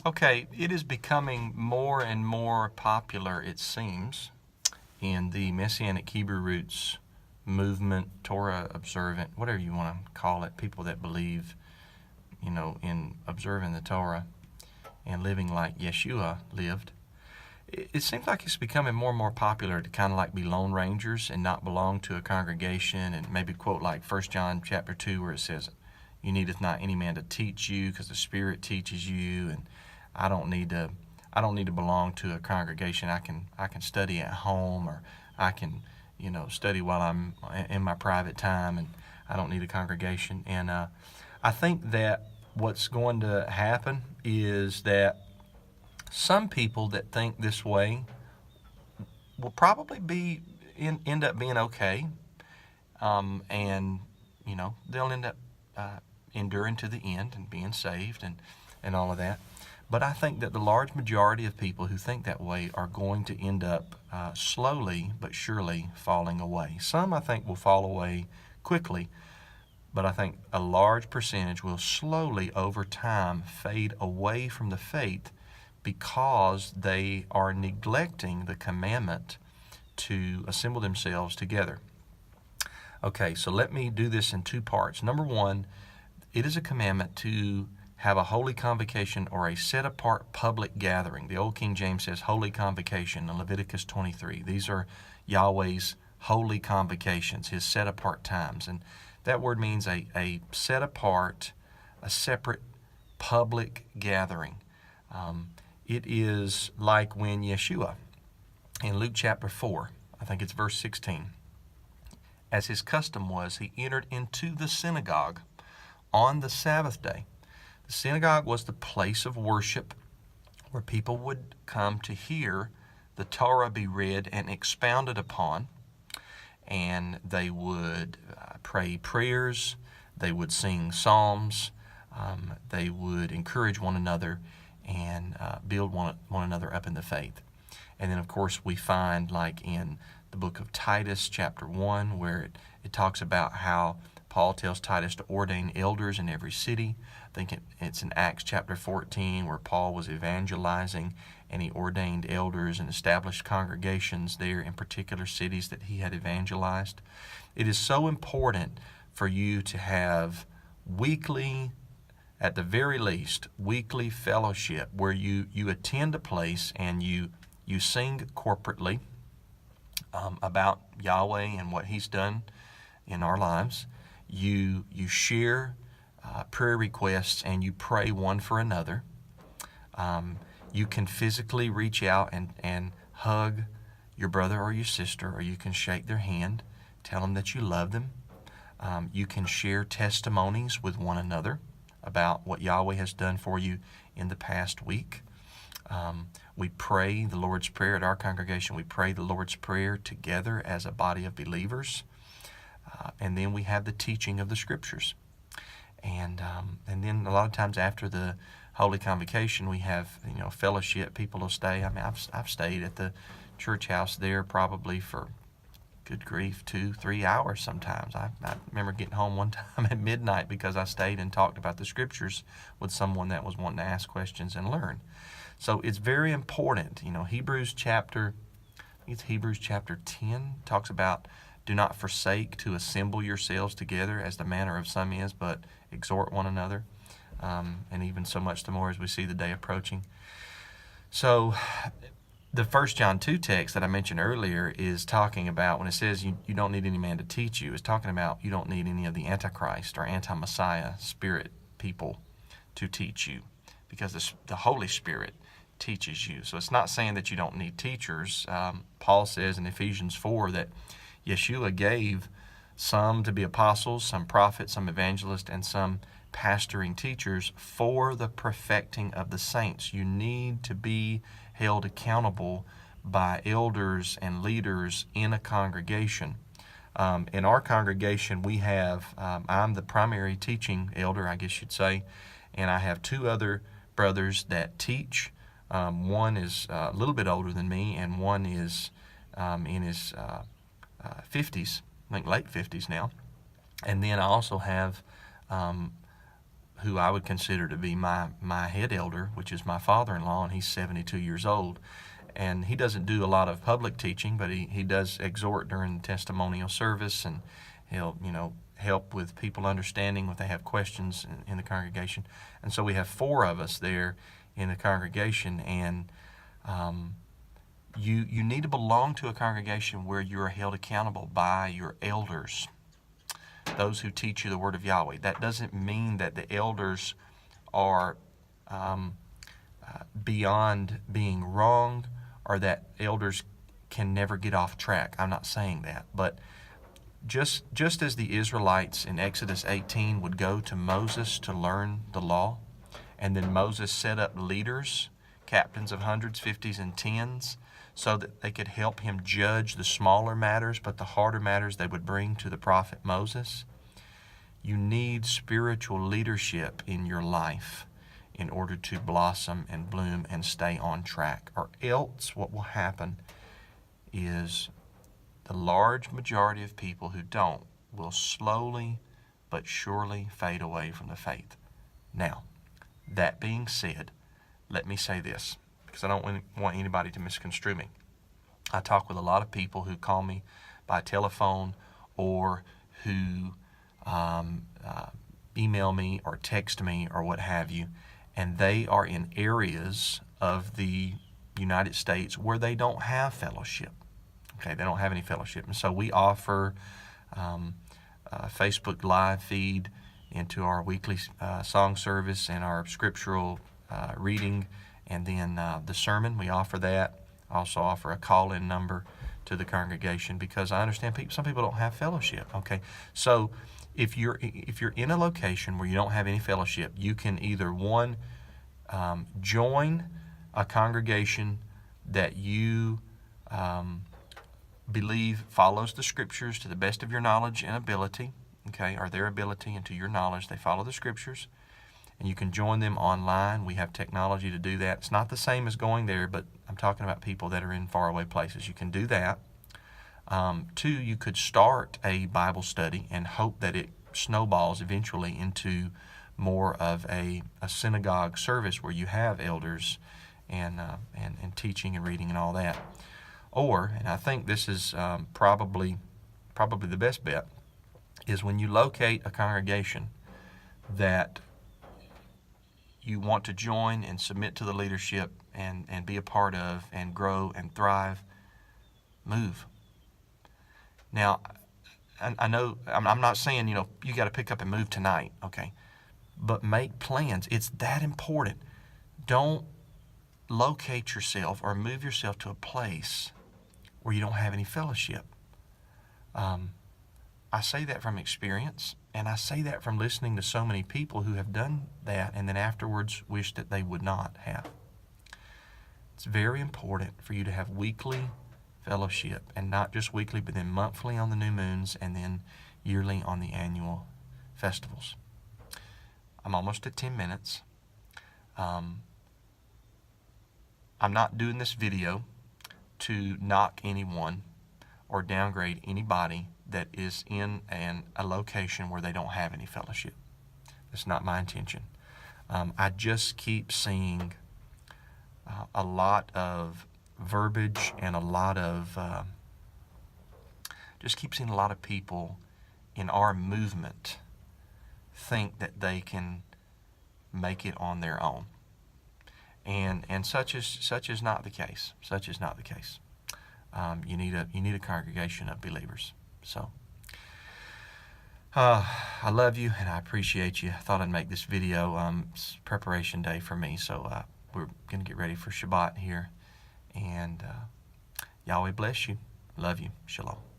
Okay, it is becoming more and more popular, it seems, in the Messianic Hebrew roots movement, Torah observant, whatever you want to call it, people that believe, in observing the Torah and living like Yeshua lived. It seems like it's becoming more and more popular to kind of like be lone rangers and not belong to a congregation, and maybe quote like 1 John chapter 2 where it says, "You needeth not any man to teach you, because the Spirit teaches you," and I don't need to belong to a congregation. I can study at home, or I can study while I'm in my private time, and I don't need a congregation. And I think that what's going to happen is that some people that think this way will probably end up being okay, and they'll end up enduring to the end and being saved and all of that. But I think that the large majority of people who think that way are going to end up slowly but surely falling away. Some, I think, will fall away quickly, but I think a large percentage will slowly over time fade away from the faith because they are neglecting the commandment to assemble themselves together. Okay, so let me do this in two parts. Number one, it is a commandment to have a holy convocation or a set-apart public gathering. The Old King James says holy convocation in Leviticus 23. These are Yahweh's holy convocations, his set-apart times. And that word means a set-apart, a separate public gathering. It is like when Yeshua, in Luke chapter 4, I think it's verse 16, as his custom was, he entered into the synagogue on the Sabbath day. The synagogue was the place of worship where people would come to hear the Torah be read and expounded upon, and they would pray prayers, they would sing psalms, they would encourage one another and build one another up in the faith. And then, of course, we find, like in the book of Titus, chapter 1, where it talks about how Paul tells Titus to ordain elders in every city. I think it's in Acts chapter 14 where Paul was evangelizing and he ordained elders and established congregations there in particular cities that he had evangelized. It is so important for you to have weekly, at the very least, weekly fellowship where you attend a place and you sing corporately about Yahweh and what he's done in our lives. You share prayer requests and you pray one for another. You can physically reach out and hug your brother or your sister, or you can shake their hand, tell them that you love them. You can share testimonies with one another about what Yahweh has done for you in the past week. We pray the Lord's Prayer at our congregation. We pray the Lord's Prayer together as a body of believers. And then we have the teaching of the Scriptures. And then a lot of times after the Holy Convocation, we have fellowship. People will stay. I mean, I've stayed at the church house there probably for, good grief, 2-3 hours sometimes. I remember getting home one time at midnight because I stayed and talked about the Scriptures with someone that was wanting to ask questions and learn. So it's very important. Hebrews chapter 10 talks about, do not forsake to assemble yourselves together as the manner of some is, but exhort one another. And even so much the more as we see the day approaching. So the 1 John 2 text that I mentioned earlier is talking about, when it says you don't need any man to teach you, it's talking about you don't need any of the Antichrist or anti-Messiah spirit people to teach you, because the Holy Spirit teaches you. So it's not saying that you don't need teachers. Paul says in Ephesians 4 that Yeshua gave some to be apostles, some prophets, some evangelists, and some pastoring teachers for the perfecting of the saints. You need to be held accountable by elders and leaders in a congregation. In our congregation, we have, I'm the primary teaching elder, I guess you'd say, and I have two other brothers that teach. One is a little bit older than me, and one is in his 50s, I think late 50s now. And then I also have who I would consider to be my head elder, which is my father-in-law, and he's 72 years old. And he doesn't do a lot of public teaching, but he does exhort during the testimonial service, and he'll, help with people understanding if they have questions in the congregation. And so we have 4 of us there in the congregation, and you need to belong to a congregation where you are held accountable by your elders, those who teach you the Word of Yahweh. That doesn't mean that the elders are beyond being wrong, or that elders can never get off track. I'm not saying that. But just as the Israelites in Exodus 18 would go to Moses to learn the law, and then Moses set up leaders, captains of hundreds, 50s, and 10s, so that they could help him judge the smaller matters, but the harder matters they would bring to the prophet Moses. You need spiritual leadership in your life in order to blossom and bloom and stay on track. Or else what will happen is the large majority of people who don't will slowly but surely fade away from the faith. Now, that being said, let me say this, because I don't want anybody to misconstrue me. I talk with a lot of people who call me by telephone or who email me or text me or what have you, and they are in areas of the United States where they don't have fellowship. Okay, they don't have any fellowship. And so we offer a Facebook live feed into our weekly song service and our scriptural reading, and then the sermon. We offer that. I also offer a call-in number to the congregation, because I understand some people don't have fellowship. Okay, so if you're in a location where you don't have any fellowship, you can either join a congregation that you believe follows the scriptures to the best of your knowledge and ability, okay, or their ability and to your knowledge, they follow the scriptures, and you can join them online. We have technology to do that. It's not the same as going there, but I'm talking about people that are in faraway places. You can do that. 2, you could start a Bible study and hope that it snowballs eventually into more of a synagogue service where you have elders and teaching and reading and all that. Or, and I think this is probably the best bet, is when you locate a congregation that you want to join and submit to the leadership and be a part of and grow and thrive, move. Now, I know, I'm not saying, you got to pick up and move tonight, okay? But make plans. It's that important. Don't locate yourself or move yourself to a place where you don't have any fellowship. I say that from experience, and I say that from listening to so many people who have done that and then afterwards wish that they would not have. It's very important for you to have weekly fellowship, and not just weekly, but then monthly on the new moons, and then yearly on the annual festivals. I'm almost at 10 minutes. I'm not doing this video to knock anyone or downgrade anybody that is in a location where they don't have any fellowship. That's not my intention. I just keep seeing a lot of verbiage and a lot of people in our movement think that they can make it on their own, and such is not the case. Such is not the case. You need a congregation of believers. So I love you and I appreciate you. I thought I'd make this video. It's preparation day for me, so we're gonna get ready for Shabbat here. And Yahweh bless you. Love you. Shalom.